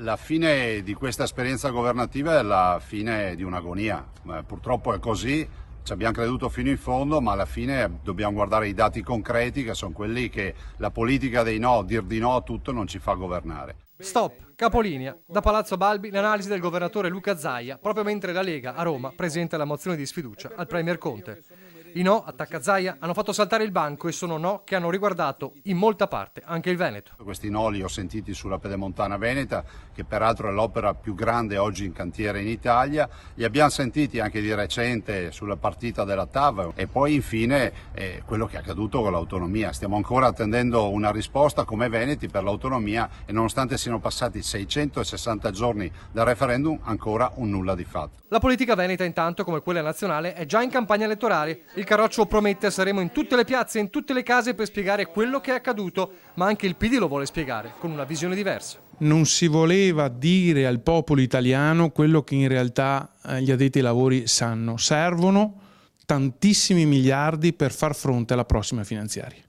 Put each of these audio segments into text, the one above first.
La fine di questa esperienza governativa è la fine di un'agonia. Purtroppo è così, ci abbiamo creduto fino in fondo, ma alla fine dobbiamo guardare i dati concreti, che sono quelli che la politica dei no, dir di no a tutto, non ci fa governare. Stop, capolinea. Da Palazzo Balbi l'analisi del governatore Luca Zaia, proprio mentre la Lega a Roma presenta la mozione di sfiducia al Premier Conte. I no, attacca Zaia, hanno fatto saltare il banco e sono no che hanno riguardato in molta parte anche il Veneto. Questi no li ho sentiti sulla Pedemontana Veneta, che peraltro è l'opera più grande oggi in cantiere in Italia. Li abbiamo sentiti anche di recente sulla partita della TAV e poi infine quello che è accaduto con l'autonomia. Stiamo ancora attendendo una risposta come Veneti per l'autonomia e nonostante siano passati 660 giorni dal referendum ancora un nulla di fatto. La politica veneta intanto, come quella nazionale, è già in campagna elettorale. Il Carroccio promette saremo in tutte le piazze e in tutte le case per spiegare quello che è accaduto, ma anche il PD lo vuole spiegare con una visione diversa. Non si voleva dire al popolo italiano quello che in realtà gli addetti ai lavori sanno. Servono tantissimi miliardi per far fronte alla prossima finanziaria.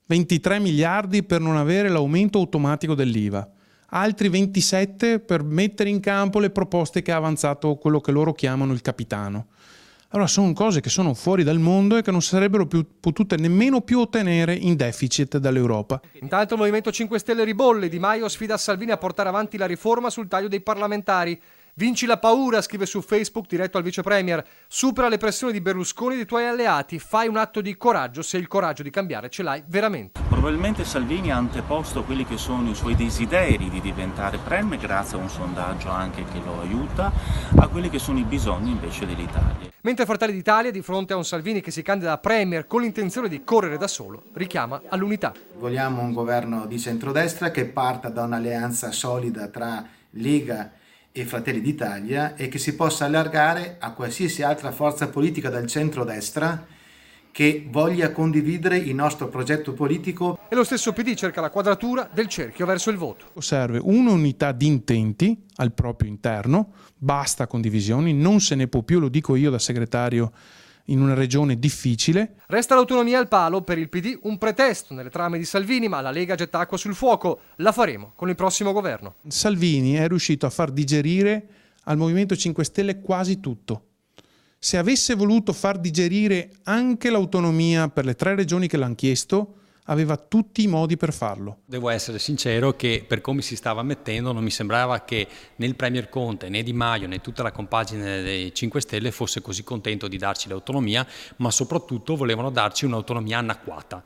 23 miliardi per non avere l'aumento automatico dell'IVA. Altri 27 per mettere in campo le proposte che ha avanzato quello che loro chiamano il capitano. Allora sono cose che sono fuori dal mondo e che non sarebbero potute nemmeno più ottenere in deficit dall'Europa. Intanto il Movimento 5 Stelle ribolle, Di Maio sfida Salvini a portare avanti la riforma sul taglio dei parlamentari. Vinci la paura, scrive su Facebook diretto al vice premier. Supera le pressioni di Berlusconi e dei tuoi alleati. Fai un atto di coraggio se il coraggio di cambiare ce l'hai veramente. Probabilmente Salvini ha anteposto quelli che sono i suoi desideri di diventare premier, grazie a un sondaggio anche che lo aiuta, a quelli che sono i bisogni invece dell'Italia. Mentre Fratelli d'Italia, di fronte a un Salvini che si candida a premier con l'intenzione di correre da solo, richiama all'unità. Vogliamo un governo di centrodestra che parta da un'alleanza solida tra Lega e Fratelli d'Italia e che si possa allargare a qualsiasi altra forza politica del centrodestra che voglia condividere il nostro progetto politico. E lo stesso PD cerca la quadratura del cerchio verso il voto. Serve un'unità di intenti al proprio interno, basta condivisioni, non se ne può più, lo dico io da segretario in una regione difficile. Resta l'autonomia al palo, per il PD un pretesto nelle trame di Salvini, ma la Lega getta acqua sul fuoco. La faremo con il prossimo governo. Salvini è riuscito a far digerire al Movimento 5 Stelle quasi tutto. Se avesse voluto far digerire anche l'autonomia per le 3 regioni che l'hanno chiesto, aveva tutti i modi per farlo. Devo essere sincero che per come si stava mettendo non mi sembrava che né il Premier Conte né Di Maio né tutta la compagine dei 5 Stelle fosse così contento di darci l'autonomia, ma soprattutto volevano darci un'autonomia anacquata.